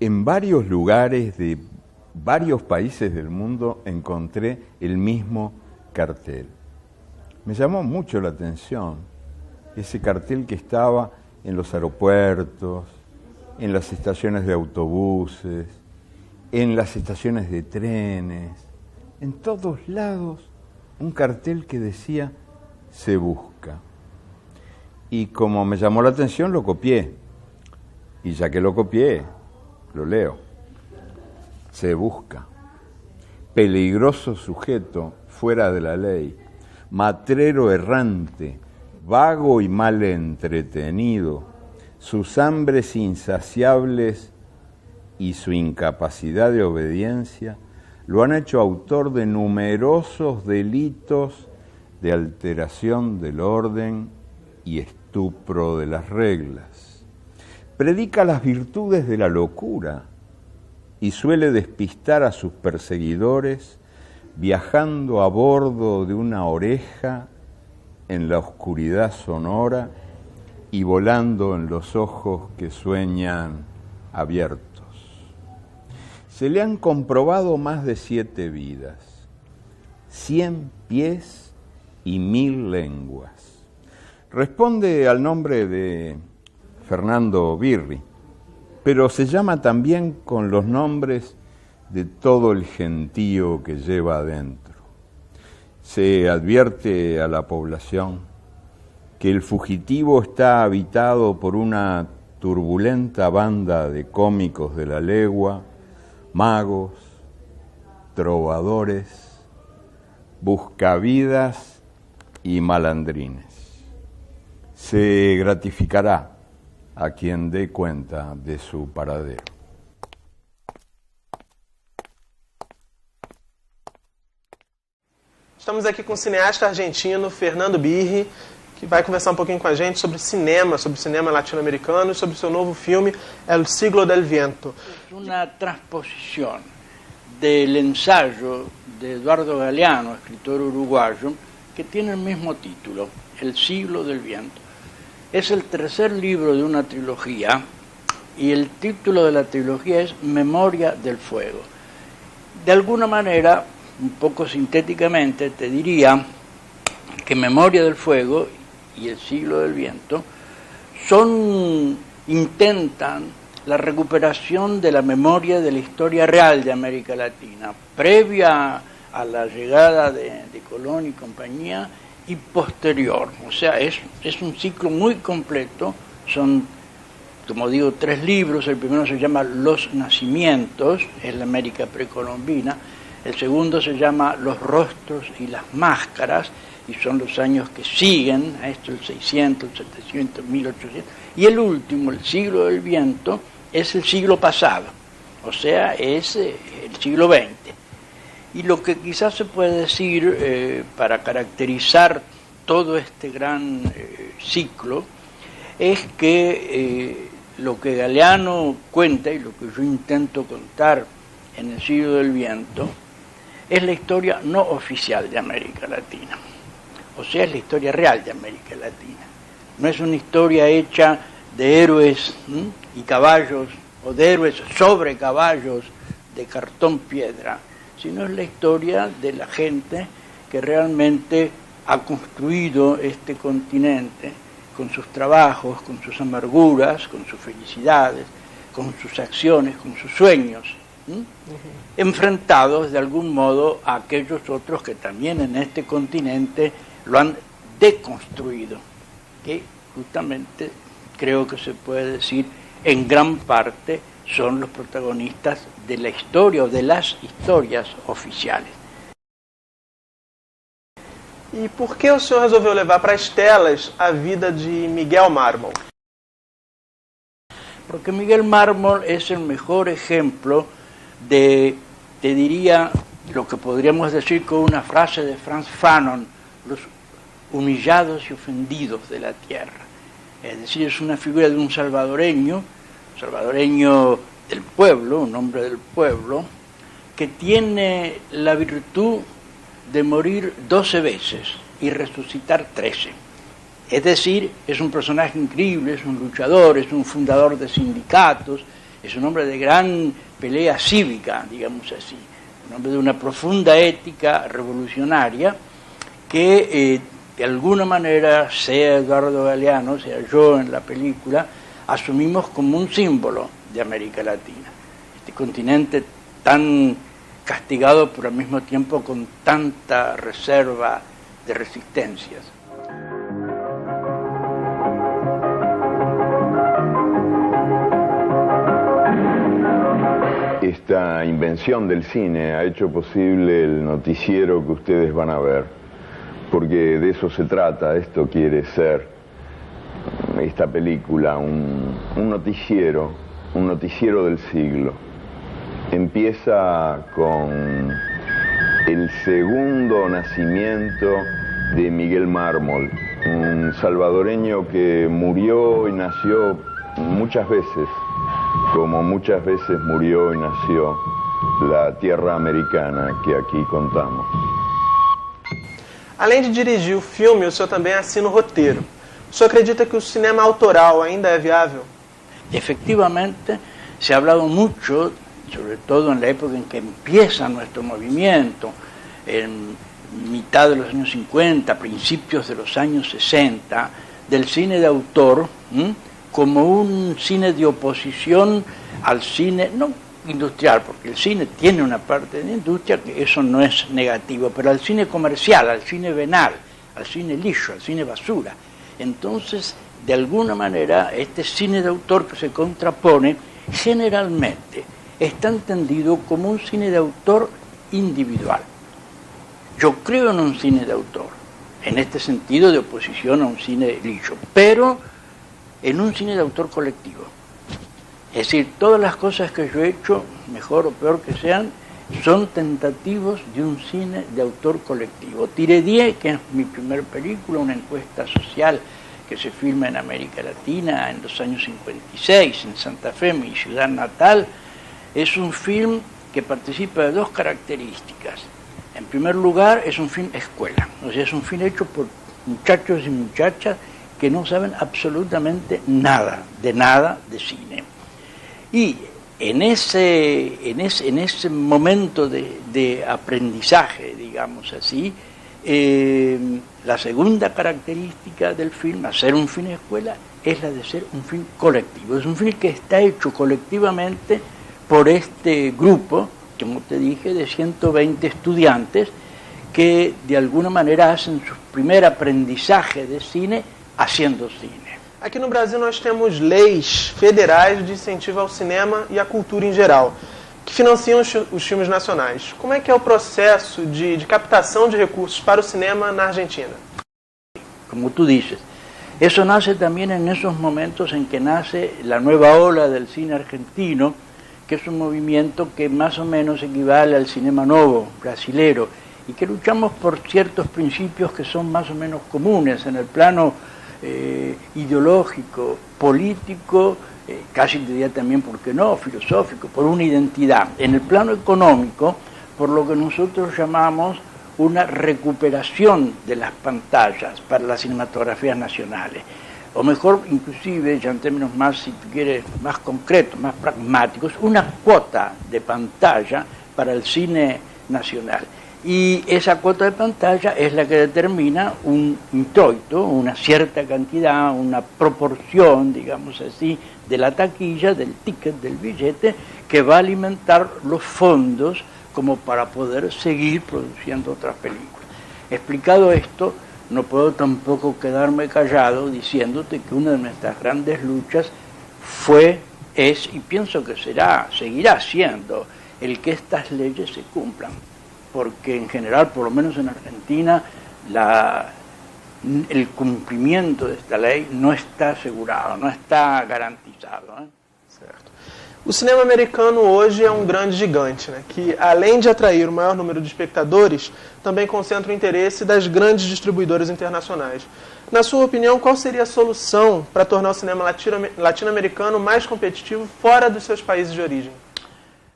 En varios lugares de varios países del mundo encontré el mismo cartel. Me llamó mucho la atención ese cartel que estaba en los aeropuertos, en las estaciones de autobuses, en las estaciones de trenes, en todos lados, un cartel que decía "se busca". Y como me llamó la atención, lo copié. Y ya que lo copié, lo leo. Se busca. Peligroso sujeto fuera de la ley, matrero errante, vago y mal entretenido, sus hambres insaciables y su incapacidad de obediencia lo han hecho autor de numerosos delitos de alteración del orden y estupro de las reglas. Predica las virtudes de la locura y suele despistar a sus perseguidores viajando a bordo de una oreja en la oscuridad sonora y volando en los ojos que sueñan abiertos. Se le han comprobado más de 7 vidas, 100 pies y 1000 lenguas. Responde al nombre de Fernando Birri, pero se llama también con los nombres de todo el gentío que lleva adentro. Se advierte a la población que el fugitivo está habitado por una turbulenta banda de cómicos de la legua, magos, trovadores, buscavidas y malandrines. Se gratificará a quien dé cuenta de su paradero. Estamos aqui com o cineasta argentino Fernando Birri, que vai conversar um pouquinho com a gente sobre o cinema latino-americano e sobre o seu novo filme El Siglo del Viento. Una transposición del ensayo de Eduardo Galeano, escritor uruguayo, que tiene el mismo título, El Siglo del Viento. Es el tercer libro de una trilogía y el título de la trilogía es Memoria del Fuego. De alguna manera, un poco sintéticamente, te diría que Memoria del Fuego y El Siglo del Viento intentan la recuperación de la memoria de la historia real de América Latina, previa a la llegada de Colón y compañía y posterior. O sea, es un ciclo muy completo, son, como digo, 3 libros. El primero se llama Los Nacimientos, es la América precolombina. El segundo se llama Los Rostros y las Máscaras, y son los años que siguen a esto, el 600, el 700, 1800. Y el último, El Siglo del Viento, es el siglo pasado, o sea, es el siglo XX. Y lo que quizás se puede decir para caracterizar todo este gran ciclo es que lo que Galeano cuenta y lo que yo intento contar en El Siglo del Viento es la historia no oficial de América Latina, o sea, es la historia real de América Latina. No es una historia hecha de héroes y caballos, o de héroes sobre caballos de cartón piedra, sino es la historia de la gente que realmente ha construido este continente con sus trabajos, con sus amarguras, con sus felicidades, con sus acciones, con sus sueños, enfrentados de algún modo a aquellos otros que también en este continente lo han deconstruido, que justamente creo que se puede decir en gran parte son los protagonistas de la historia o de las historias oficiales. E por que o senhor resolveu levar para as telas a vida de Miguel Mármol? Porque Miguel Mármol es el mejor ejemplo de, te diría, lo que podríamos decir con una frase de Frantz Fanon, los humillados y ofendidos de la tierra. Es decir, es una figura de un salvadoreño del pueblo, un hombre del pueblo, que tiene la virtud de morir 12 veces y resucitar 13. Es decir, es un personaje increíble, es un luchador, es un fundador de sindicatos, es un hombre de gran pelea cívica, digamos así, un hombre de una profunda ética revolucionaria que de alguna manera, sea Eduardo Galeano, sea yo en la película, asumimos como un símbolo de América Latina. Este continente tan castigado, pero al mismo tiempo con tanta reserva de resistencias. Esta invención del cine ha hecho posible el noticiero que ustedes van a ver, porque de eso se trata. Esto quiere ser, esta película, un noticiero del siglo. Empieza con el segundo nacimiento de Miguel Mármol, un salvadoreño que murió y nació muchas veces, como muchas veces murió y nació la tierra americana que aqui contamos. Além de dirigir o filme, o senhor também assina o roteiro. O senhor acredita que o cinema autoral ainda é viável? Efectivamente, se ha hablado mucho, sobre todo en la época en que empieza nuestro movimiento, en mitad de los años 50, principios de los años 60, del cine de autor, como un cine de oposición al cine, no industrial, porque el cine tiene una parte de industria, que eso no es negativo, pero al cine comercial, al cine venal, al cine lixo, al cine basura. Entonces, de alguna manera, este cine de autor que se contrapone, generalmente está entendido como un cine de autor individual. Yo creo en un cine de autor, en este sentido de oposición a un cine lixo, pero en un cine de autor colectivo. Es decir, todas las cosas que yo he hecho, mejor o peor que sean, son tentativos de un cine de autor colectivo. Tiré 10, que es mi primer película, una encuesta social que se filma en América Latina en los años 56, en Santa Fe, mi ciudad natal, es un film que participa de dos características. En primer lugar, es un film escuela, o sea, es un film hecho por muchachos y muchachas que no saben absolutamente nada de cine. Y en ese momento de aprendizaje, digamos así, la segunda característica del film, hacer un film escuela, es la de ser un film colectivo. Es un film que está hecho colectivamente por este grupo, como te dije, de 120 estudiantes que de alguna manera hacen su primer aprendizaje de cine haciendo cine. Aqui no Brasil nós temos leis federais de incentivo ao cinema e à cultura em geral, que financiam os filmes nacionais. Como é que é o processo de captação de recursos para o cinema na Argentina? Como tú dices, eso nace también en esos momentos en que nace la nueva ola del cine argentino, que es un movimiento que más o menos equivale al cinema novo brasilero, y que luchamos por ciertos principios que son más o menos comunes en el plano ideológico, político, casi diría también, ¿por qué no?, filosófico, por una identidad. En el plano económico, por lo que nosotros llamamos una recuperación de las pantallas para las cinematografías nacionales. O mejor, inclusive, ya en términos más, si tú quieres, más concretos, más pragmáticos, una cuota de pantalla para el cine nacional. Y esa cuota de pantalla es la que determina un introito, una cierta cantidad, una proporción, digamos así, de la taquilla, del ticket, del billete, que va a alimentar los fondos como para poder seguir produciendo otras películas. Explicado esto, no puedo tampoco quedarme callado diciéndote que una de nuestras grandes luchas es y pienso que seguirá siendo el que estas leyes se cumplan. Porque en general, por lo menos en Argentina, el cumplimiento de esta lei não está assegurado, não está garantizado. Certo. O cinema americano hoje é um grande gigante, né, que além de atrair o maior número de espectadores, também concentra o interesse das grandes distribuidoras internacionais. Na sua opinião, qual seria a solução para tornar o cinema latino-americano mais competitivo fora dos seus países de origem?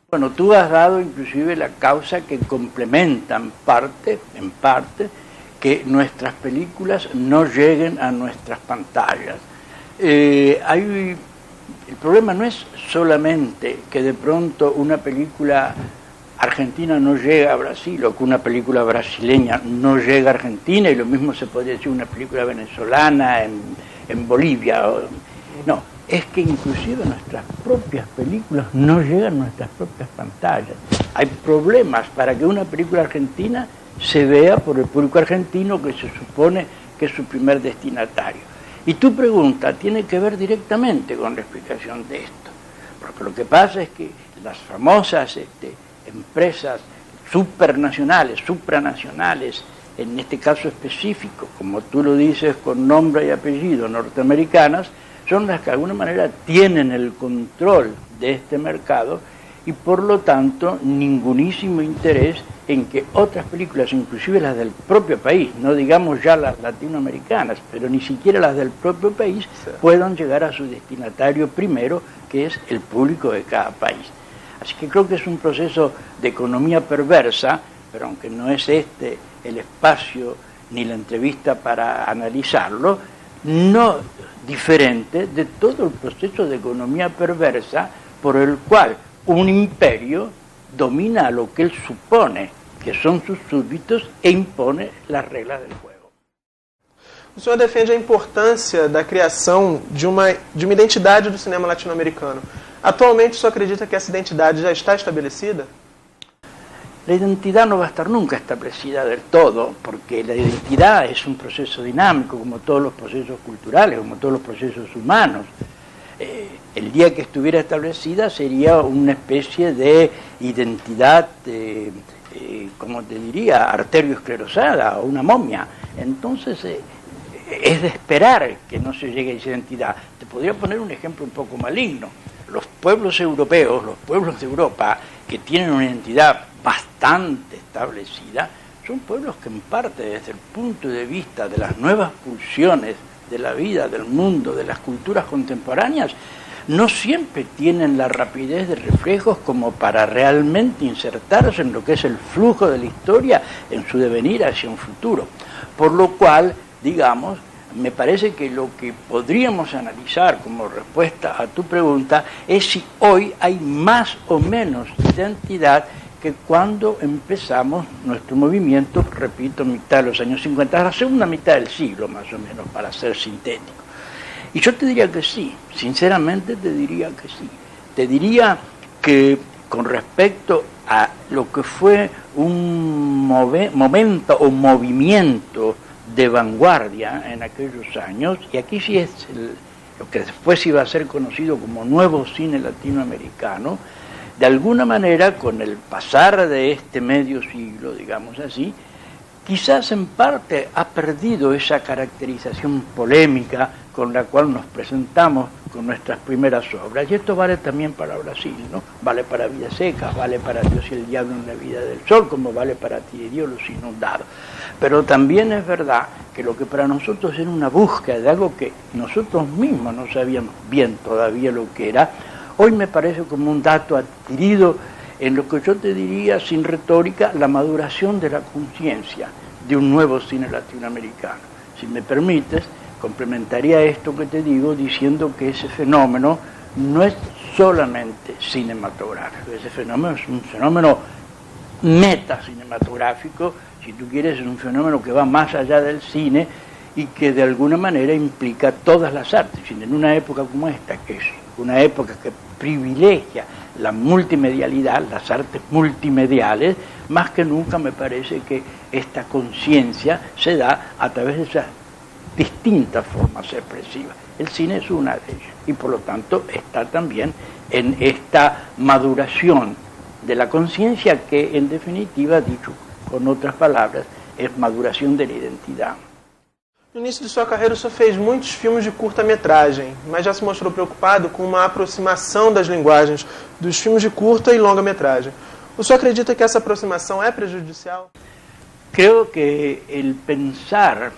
Bueno, tú has dado inclusive la causa que complementa en parte, que nuestras películas no lleguen a nuestras pantallas. Hay el problema no es solamente que de pronto una película argentina no llega a Brasil o que una película brasileña no llega a Argentina, y lo mismo se podría decir una película venezolana en Bolivia. No, es que inclusive nuestras propias películas no llegan a nuestras propias pantallas. Hay problemas para que una película argentina se vea por el público argentino, que se supone que es su primer destinatario. Y tu pregunta tiene que ver directamente con la explicación de esto, porque lo que pasa es que las famosas empresas supernacionales, supranacionales, en este caso específico, como tú lo dices con nombre y apellido, norteamericanas, son las que de alguna manera tienen el control de este mercado y por lo tanto ningunísimo interés en que otras películas, inclusive las del propio país, no digamos ya las latinoamericanas, pero ni siquiera las del propio país, puedan llegar a su destinatario primero, que es el público de cada país. Así que creo que es un proceso de economía perversa, pero aunque no es este el espacio ni la entrevista para analizarlo, no diferente de todo el proceso de economía perversa por el cual un imperio domina a lo que él supone que son sus súbditos e impone las reglas del juego. O senhor defende a importância da criação de uma identidade do cinema latino-americano. Atualmente, o senhor acredita que essa identidade já está estabelecida? La identidad no va a estar nunca establecida del todo, porque la identidad es un proceso dinámico, como todos los procesos culturales, como todos los procesos humanos. El día que estuviera establecida sería una especie de identidad, como te diría, arterioesclerosada o una momia. Entonces, es de esperar que no se llegue a esa identidad. Te podría poner un ejemplo un poco maligno. Los pueblos europeos, los pueblos de Europa, que tienen una identidad bastante establecida, son pueblos que en parte desde el punto de vista de las nuevas pulsiones de la vida, del mundo, de las culturas contemporáneas, no siempre tienen la rapidez de reflejos como para realmente insertarse en lo que es el flujo de la historia en su devenir hacia un futuro. Por lo cual, digamos, me parece que lo que podríamos analizar como respuesta a tu pregunta es si hoy hay más o menos identidad que cuando empezamos nuestro movimiento, repito, mitad de los años 50, la segunda mitad del siglo más o menos, para ser sintético. Y yo te diría que sí, sinceramente te diría que sí. Te diría que con respecto a lo que fue un momento o movimiento de vanguardia en aquellos años, y aquí sí es lo que después iba a ser conocido como nuevo cine latinoamericano, de alguna manera con el pasar de este medio siglo, digamos así, quizás en parte ha perdido esa caracterización polémica con la cual nos presentamos con nuestras primeras obras. Y esto vale también para Brasil, ¿no? Vale para Vidas Secas, vale para Dios y el Diablo en la Vida del Sol, como vale para Tirio Los Inundados. Pero también es verdad que lo que para nosotros era una búsqueda de algo que nosotros mismos no sabíamos bien todavía lo que era, hoy me parece como un dato adquirido en lo que yo te diría, sin retórica, la maduración de la conciencia de un nuevo cine latinoamericano. Si me permites, complementaría esto que te digo diciendo que ese fenómeno no es solamente cinematográfico, ese fenómeno es un fenómeno metacinematográfico, si tú quieres, es un fenómeno que va más allá del cine y que de alguna manera implica todas las artes. Y en una época como esta, que es una época que privilegia la multimedialidad, las artes multimediales, más que nunca me parece que esta conciencia se da a través de esas distintas formas expresivas. El cine es una de ellas y por lo tanto está también en esta maduración de la conciencia que en definitiva, dicho con otras palabras, es maduración de la identidad. No início de sua carreira, o senhor fez muitos filmes de curta-metragem, mas já se mostrou preocupado com uma aproximação das linguagens dos filmes de curta e longa-metragem. O senhor acredita que essa aproximação é prejudicial? Creo que el pensar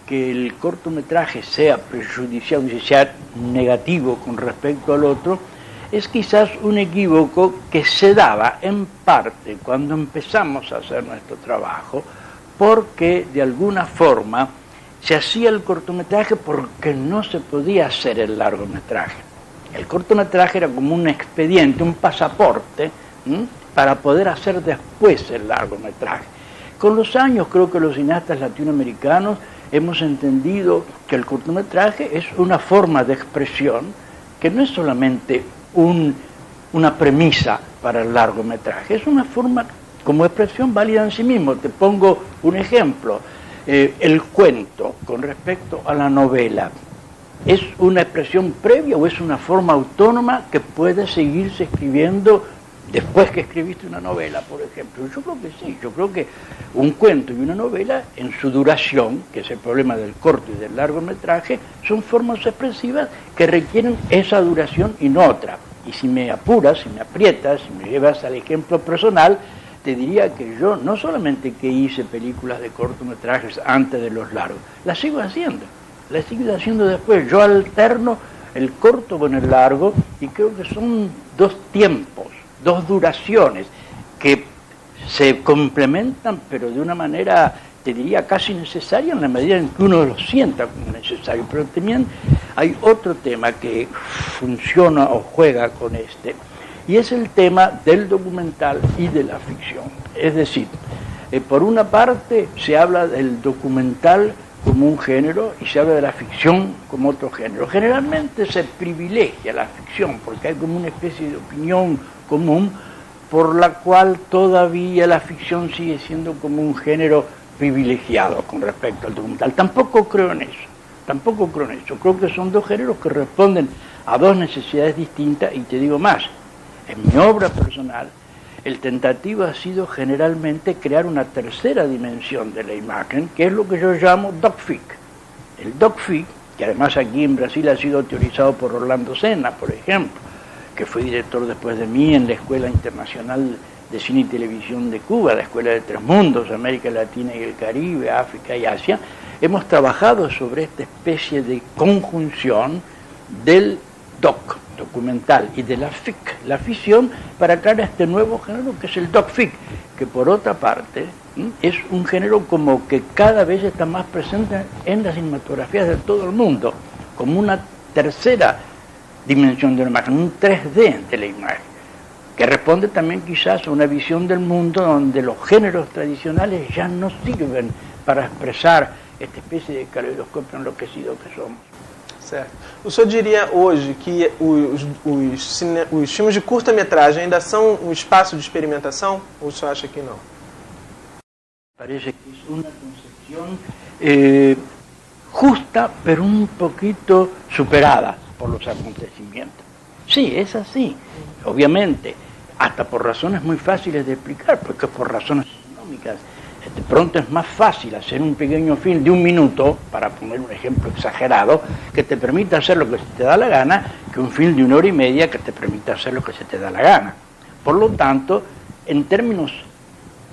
que el cortometraje sea prejudicial, sea negativo con respecto al otro, es quizás un equívoco que se daba en parte cuando empezamos a hacer nuestro trabajo, porque de alguna forma se hacía el cortometraje porque no se podía hacer el largometraje. El cortometraje era como un expediente, un pasaporte, para poder hacer después el largometraje. Con los años creo que los cineastas latinoamericanos hemos entendido que el cortometraje es una forma de expresión que no es solamente una premisa para el largometraje, es una forma como expresión válida en sí mismo. Te pongo un ejemplo, el cuento con respecto a la novela. ¿Es una expresión previa o es una forma autónoma que puede seguirse escribiendo después que escribiste una novela, por ejemplo? Yo creo que sí, yo creo que un cuento y una novela, en su duración, que es el problema del corto y del largometraje, son formas expresivas que requieren esa duración y no otra. Y si me apuras, si me aprietas, si me llevas al ejemplo personal, te diría que yo no solamente que hice películas de cortometrajes antes de los largos, las sigo haciendo después. Yo alterno el corto con el largo y creo que son dos tiempos, dos duraciones que se complementan, pero de una manera, te diría, casi necesaria en la medida en que uno lo sienta como necesario. Pero también hay otro tema que funciona o juega con este, y es el tema del documental y de la ficción. Es decir, por una parte se habla del documental como un género y se habla de la ficción como otro género. Generalmente se privilegia la ficción porque hay como una especie de opinión común por la cual todavía la ficción sigue siendo como un género privilegiado con respecto al documental. Tampoco creo en eso. Creo que son dos géneros que responden a dos necesidades distintas, y te digo más, en mi obra personal el tentativo ha sido generalmente crear una tercera dimensión de la imagen, que es lo que yo llamo DocFic. El DocFic, que además aquí en Brasil ha sido teorizado por Orlando Senna, por ejemplo, que fue director después de mí en la Escuela Internacional de Cine y Televisión de Cuba, la Escuela de Tres Mundos, América Latina y el Caribe, África y Asia. Hemos trabajado sobre esta especie de conjunción del documental, y de la fic, la ficción, para crear este nuevo género que es el docfic, que por otra parte es un género como que cada vez está más presente en las cinematografías de todo el mundo, como una tercera dimensión de la imagen, un 3D de la imagen, que responde también quizás a una visión del mundo donde los géneros tradicionales ya no sirven para expresar esta especie de caleidoscopio enloquecido que somos. Certo. O senhor diria hoje que os filmes de curta-metragem ainda são um espaço de experimentação, ou o senhor acha que não? Parece que es una concepción justa, pero un poquito superada por los acontecimientos. Sí, es así, obviamente, hasta por razones muy fáciles de explicar, porque por razones económicas. De pronto es más fácil hacer un pequeño film de 1 minuto, para poner un ejemplo exagerado, que te permita hacer lo que se te da la gana, que un film de 1 hora y media que te permita hacer lo que se te da la gana. Por lo tanto, en términos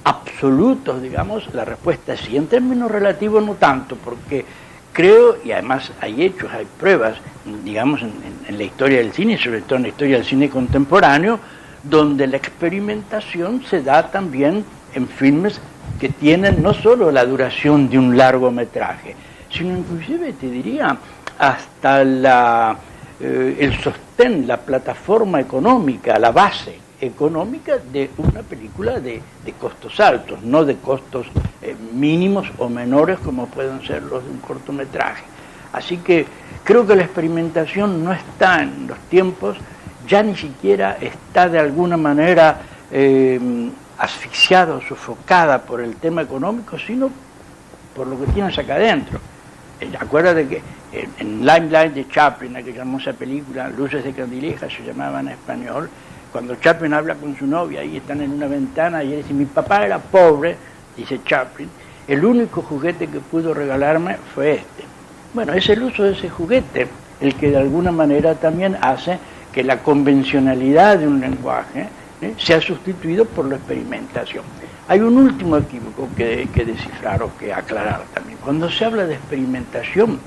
absolutos, digamos, la respuesta es sí. En términos relativos no tanto, porque creo, y además hay hechos, hay pruebas, digamos, en la historia del cine, sobre todo en la historia del cine contemporáneo, donde la experimentación se da también en filmes que tienen no solo la duración de un largometraje, sino inclusive, te diría, hasta el sostén, la plataforma económica, la base económica de una película de costos altos, no de costos mínimos o menores como pueden ser los de un cortometraje. Así que creo que la experimentación no está en los tiempos, ya ni siquiera está de alguna manera asfixiada o sofocada por el tema económico, sino por lo que tienes acá adentro. Acuérdate que en Limelight de Chaplin, aquella hermosa película, Luces de Candileja se llamaba en español, cuando Chaplin habla con su novia, ahí están en una ventana, y él dice: mi papá era pobre, dice Chaplin, el único juguete que pudo regalarme fue este. Bueno, es el uso de ese juguete el que de alguna manera también hace que la convencionalidad de un lenguaje sea sustituido por la experimentación. Hay un último equívoco que descifrar o que aclarar también. Cuando se habla de experimentación,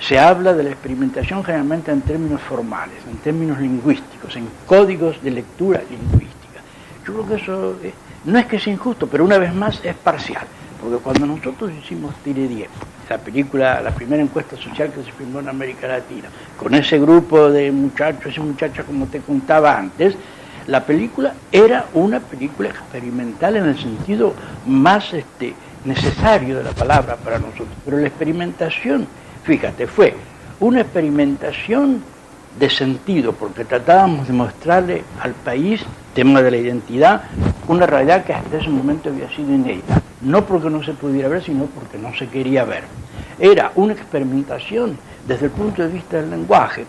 se habla de la experimentación generalmente en términos formales, en términos lingüísticos, en códigos de lectura lingüística. Yo creo que eso no es que sea injusto, pero una vez más es parcial. porque cuando nosotros hicimos Tire 10, la película, la primera encuesta social que se filmó en América Latina, con ese grupo de muchachos y muchachas como te contaba antes, la película era una película experimental en el sentido más necesario de la palabra para nosotros, pero la experimentación, fíjate, fue una experimentación de sentido, porque tratábamos de mostrarle al país, tema de la identidad, una realidad que hasta ese momento había sido inédita, no porque no se pudiera ver, sino porque no se quería ver. Era una experimentación desde el punto de vista del lenguaje,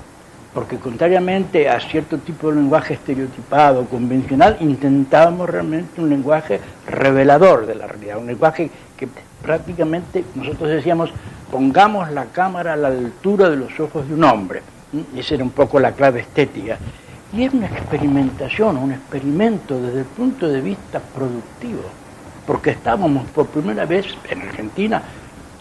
porque contrariamente a cierto tipo de lenguaje estereotipado, convencional, intentábamos realmente un lenguaje revelador de la realidad, un lenguaje que prácticamente nosotros decíamos, pongamos la cámara a la altura de los ojos de un hombre. Esa era un poco la clave estética. Y era una experimentación, un experimento desde el punto de vista productivo, porque estábamos por primera vez en Argentina,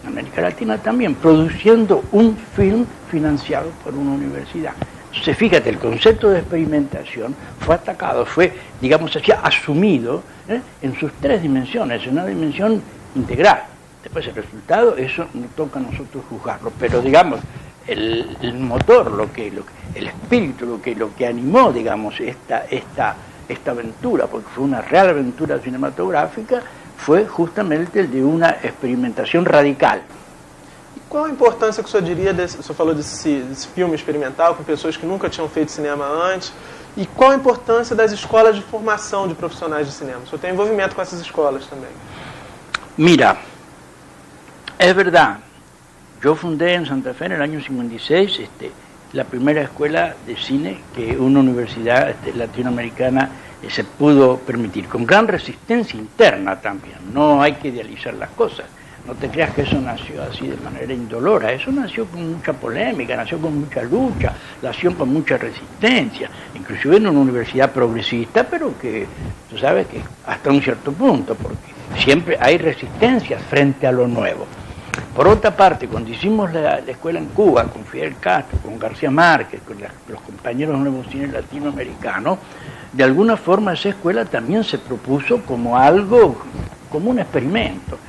en América Latina también, produciendo un film financiado por una universidad. Entonces, fíjate, el concepto de experimentación fue atacado, fue, digamos así, asumido en sus tres dimensiones, en una dimensión integral. Después el resultado, eso no toca a nosotros juzgarlo, pero digamos, el motor, el espíritu, lo que animó, digamos, esta aventura, porque fue una real aventura cinematográfica, foi justamente el de uma experimentação radical. E qual a importância que o senhor diria, o senhor falou desse filme experimental com pessoas que nunca tinham feito cinema antes, e qual a importância das escolas de formação de profissionais de cinema? O senhor tem envolvimento com essas escolas também? Mira, es verdad, yo fundé en Santa Fe en el año 56 la primera escuela de cine que una universidad latinoamericana se pudo permitir, con gran resistencia interna también. No hay que idealizar las cosas, no te creas que eso nació así de manera indolora, eso nació con mucha polémica, nació con mucha lucha, nació con mucha resistencia, inclusive en una universidad progresista, pero que tú sabes que hasta un cierto punto, porque siempre hay resistencia frente a lo nuevo. Por otra parte, cuando hicimos la escuela en Cuba, con Fidel Castro, con García Márquez, con los compañeros de nuevo cine latinoamericano, de alguna forma esa escuela también se propuso como algo, como un experimento.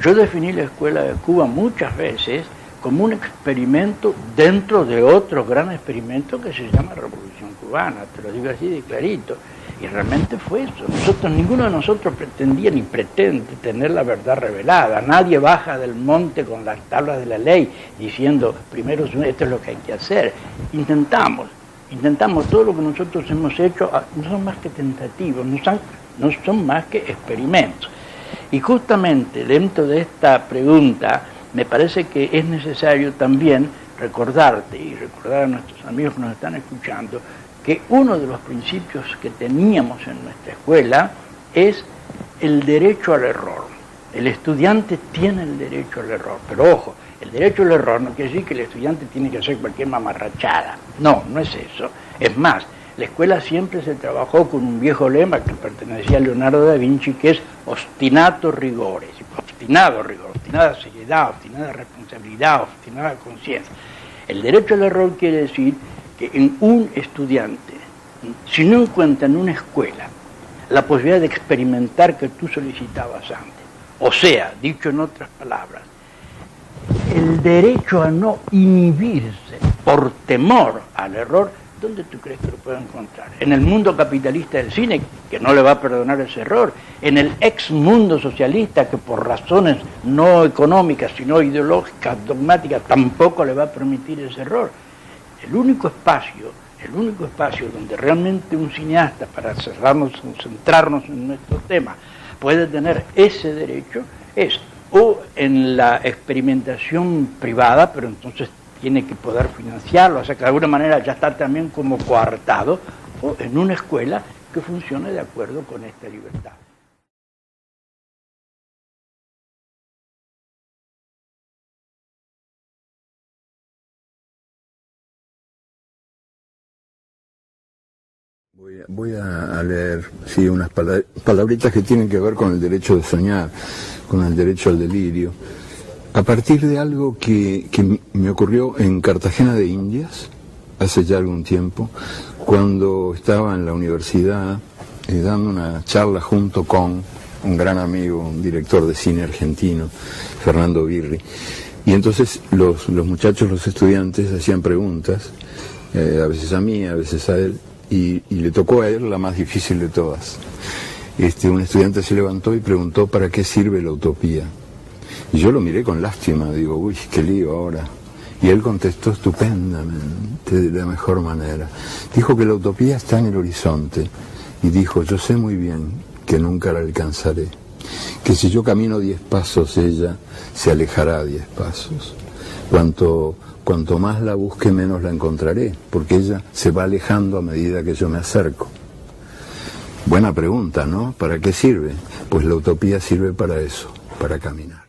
Yo definí la escuela de Cuba muchas veces como un experimento dentro de otro gran experimento que se llama Revolución Cubana, te lo digo así de clarito. Y realmente fue eso. Ninguno de nosotros pretendía ni pretende tener la verdad revelada. Nadie baja del monte con las tablas de la ley diciendo, primero esto es lo que hay que hacer. Intentamos todo lo que nosotros hemos hecho, no son más que tentativos, no son más que experimentos. Y justamente dentro de esta pregunta me parece que es necesario también recordarte y recordar a nuestros amigos que nos están escuchando que uno de los principios que teníamos en nuestra escuela es el derecho al error. El estudiante tiene el derecho al error, pero ojo, el derecho al error no quiere decir que el estudiante tiene que hacer cualquier mamarrachada. No, no es eso. Es más, la escuela siempre se trabajó con un viejo lema que pertenecía a Leonardo da Vinci, que es obstinato rigores, obstinado rigor, obstinada seriedad, obstinada responsabilidad, obstinada conciencia. El derecho al error quiere decir que en un estudiante, si no encuentra en una escuela la posibilidad de experimentar que tú solicitabas antes, o sea, dicho en otras palabras, el derecho a no inhibirse por temor al error, ¿dónde tú crees que lo puede encontrar? En el mundo capitalista del cine, que no le va a perdonar ese error, en el ex mundo socialista, que por razones no económicas, sino ideológicas, dogmáticas, tampoco le va a permitir ese error. El único espacio donde realmente un cineasta, para centrarnos en nuestro tema, puede tener ese derecho es o en la experimentación privada, pero entonces tiene que poder financiarlo, o sea que de alguna manera ya está también como coartado, o en una escuela que funcione de acuerdo con esta libertad. Voy a leer, sí, unas palabritas que tienen que ver con el derecho de soñar, con el derecho al delirio, a partir de algo que me ocurrió en Cartagena de Indias, hace ya algún tiempo, cuando estaba en la universidad dando una charla junto con un gran amigo, un director de cine argentino, Fernando Birri. Y entonces los muchachos, los estudiantes, hacían preguntas, a veces a mí, a veces a él, y le tocó a él la más difícil de todas. Un estudiante se levantó y preguntó ¿para qué sirve la utopía? Y yo lo miré con lástima, digo, uy, qué lío ahora. Y él contestó estupendamente, de la mejor manera. Dijo que la utopía está en el horizonte. Y dijo, yo sé muy bien que nunca la alcanzaré. Que si yo camino 10 pasos, ella se alejará 10 pasos. Cuanto más la busque, menos la encontraré, porque ella se va alejando a medida que yo me acerco. Buena pregunta, ¿no? ¿Para qué sirve? Pues la utopía sirve para eso, para caminar.